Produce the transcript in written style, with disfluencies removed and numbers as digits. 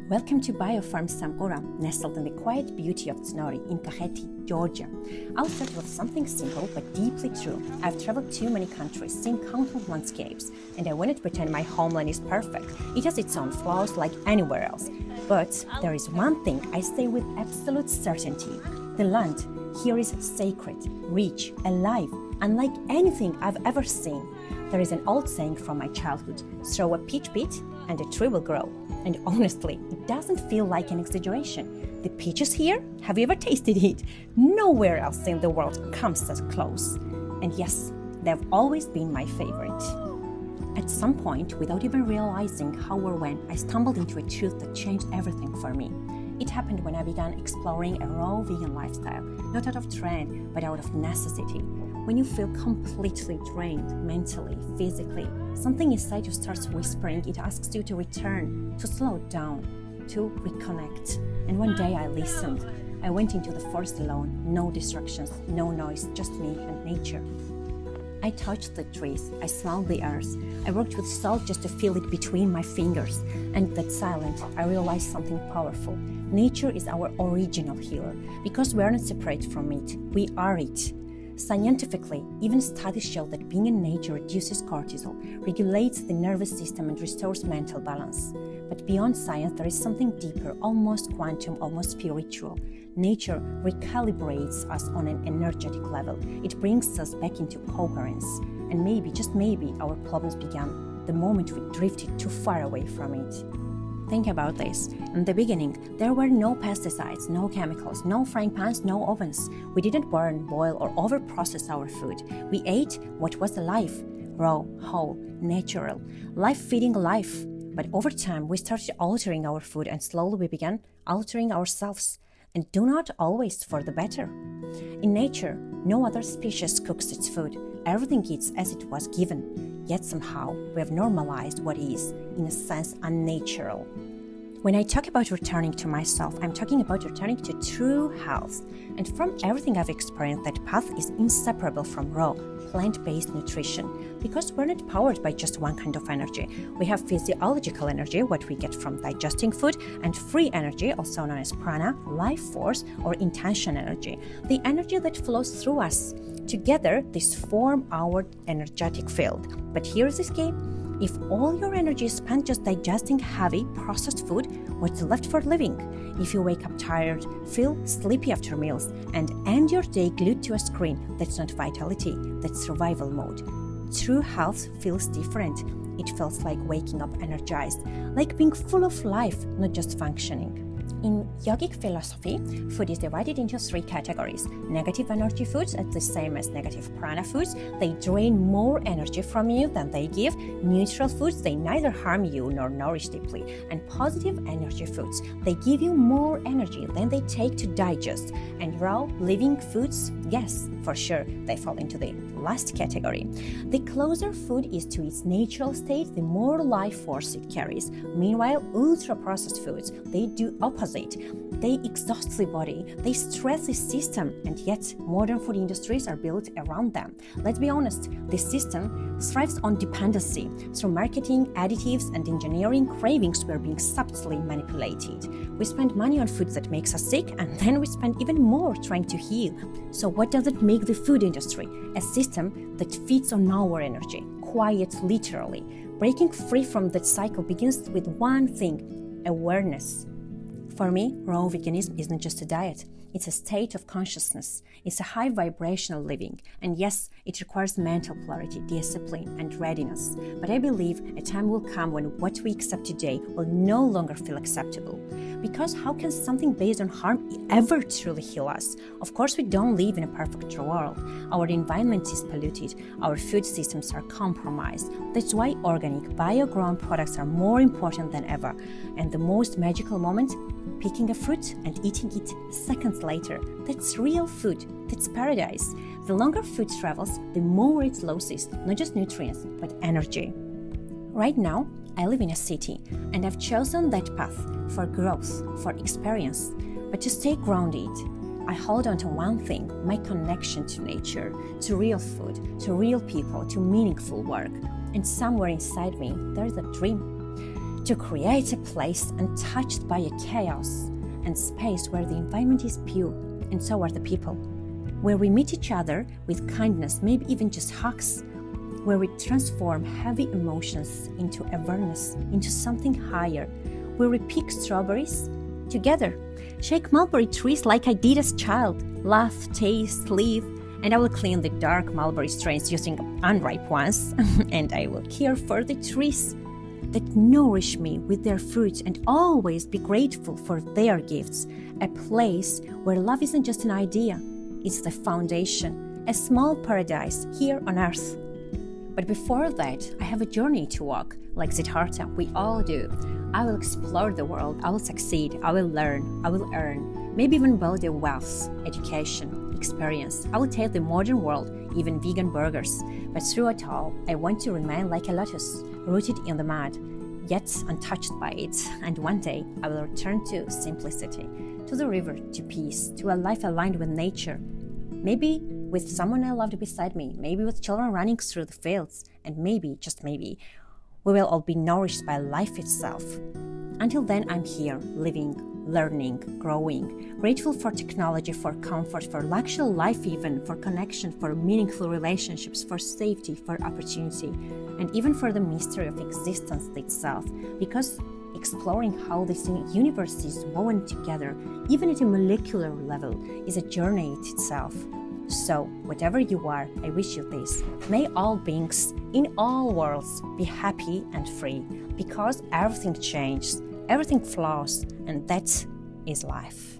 Welcome to Biofarm Samkura, nestled in the quiet beauty of Tznori in Kakheti, Georgia. I'll start with something simple but deeply true. I've traveled to many countries, seen countless landscapes, and I wouldn't pretend my homeland is perfect. It has its own flaws like anywhere else. But there is one thing I say with absolute certainty. The land here is sacred, rich, alive, unlike anything I've ever seen. There is an old saying from my childhood, throw a peach pit and a tree will grow. And honestly, it doesn't feel like an exaggeration. The peaches here, have you ever tasted it? Nowhere else in the world comes as close. And yes, they've always been my favorite. At some point, without even realizing how or when, I stumbled into a truth that changed everything for me. It happened when I began exploring a raw vegan lifestyle, not out of trend, but out of necessity. When you feel completely drained, mentally, physically, something inside you starts whispering. It asks you to return, to slow down, to reconnect. And one day I listened. I went into the forest alone, no distractions, no noise, just me and nature. I touched the trees, I smelled the earth, I worked with salt just to feel it between my fingers. And that silent, I realized something powerful. Nature is our original healer, because we are not separate from it, we are it. Scientifically, even studies show that being in nature reduces cortisol, regulates the nervous system and restores mental balance. But beyond science, there is something deeper, almost quantum, almost spiritual. Nature recalibrates us on an energetic level. It brings us back into coherence. And maybe, just maybe, our problems began the moment we drifted too far away from it. Think about this. In the beginning, there were no pesticides, no chemicals, no frying pans, no ovens. We didn't burn, boil, or over-process our food. We ate what was alive, raw, whole, natural, life-feeding life. But over time, we started altering our food, and slowly we began altering ourselves. And do not always for the better. In nature, no other species cooks its food. Everything eats as it was given. Yet somehow, we have normalized what is, in a sense, unnatural. When I talk about returning to myself, I'm talking about returning to true health. And from everything I've experienced, that path is inseparable from raw, plant-based nutrition. Because we're not powered by just one kind of energy. We have physiological energy, what we get from digesting food, and free energy, also known as prana, life force, or intention energy. The energy that flows through us. Together, these form our energetic field. But here's the key. If all your energy is spent just digesting heavy, processed food, what's left for living? If you wake up tired, feel sleepy after meals, and end your day glued to a screen, that's not vitality, that's survival mode. True health feels different. It feels like waking up energized, like being full of life, not just functioning. In yogic philosophy, food is divided into three categories. Negative energy foods are the same as negative prana foods. They drain more energy from you than they give. Neutral foods, they neither harm you nor nourish deeply. And positive energy foods, they give you more energy than they take to digest. And raw, living foods, yes, for sure, they fall into the last category. The closer food is to its natural state, the more life force it carries. Meanwhile, ultra-processed foods, they do opposite. They exhaust the body, they stress the system, and yet modern food industries are built around them. Let's be honest, this system thrives on dependency. Through marketing, additives, and engineering, cravings were being subtly manipulated. We spend money on foods that makes us sick, and then we spend even more trying to heal. So what does it make the food industry? A system that feeds on our energy, quiet literally. Breaking free from that cycle begins with one thing: awareness. For me, raw veganism isn't just a diet. It's a state of consciousness. It's a high vibrational living. And yes, it requires mental clarity, discipline, and readiness. But I believe a time will come when what we accept today will no longer feel acceptable. Because how can something based on harm ever truly heal us? Of course, we don't live in a perfect world. Our environment is polluted. Our food systems are compromised. That's why organic, bio-grown products are more important than ever. And the most magical moment? Picking a fruit and eating it seconds later. That's real food. That's paradise. The longer food travels, the more it loses, not just nutrients, but energy. Right now, I live in a city, and I've chosen that path for growth, for experience. But to stay grounded, I hold on to one thing: my connection to nature, to real food, to real people, to meaningful work. And somewhere inside me, there's a dream. to create a place untouched by a chaos and space where the environment is pure and so are the people, where we meet each other with kindness, maybe even just hugs, where we transform heavy emotions into awareness, into something higher, where we pick strawberries together, shake mulberry trees like I did as a child, laugh, taste, live, and I will clean the dark mulberry strains using unripe ones, and I will care for the trees that nourish me with their fruit and always be grateful for their gifts, a place where love isn't just an idea, it's the foundation, a small paradise here on earth. But before that, I have a journey to walk, like Siddhartha, we all do. I will explore the world, I will succeed, I will learn, I will earn, maybe even build a wealth, education, experience. I will taste the modern world, even vegan burgers. But through it all, I want to remain like a lotus, rooted in the mud, yet untouched by it. And one day, I will return to simplicity, to the river, to peace, to a life aligned with nature. Maybe with someone I loved beside me, maybe with children running through the fields, and maybe, just maybe, we will all be nourished by life itself. Until then, I'm here, living, learning, growing, grateful for technology, for comfort, for luxury life even, for connection, for meaningful relationships, for safety, for opportunity, and even for the mystery of existence itself, because exploring how this universe is woven together, even at a molecular level, is a journey itself. So, whatever you are, I wish you this. May all beings in all worlds be happy and free, because everything changes, everything flows, and that is life.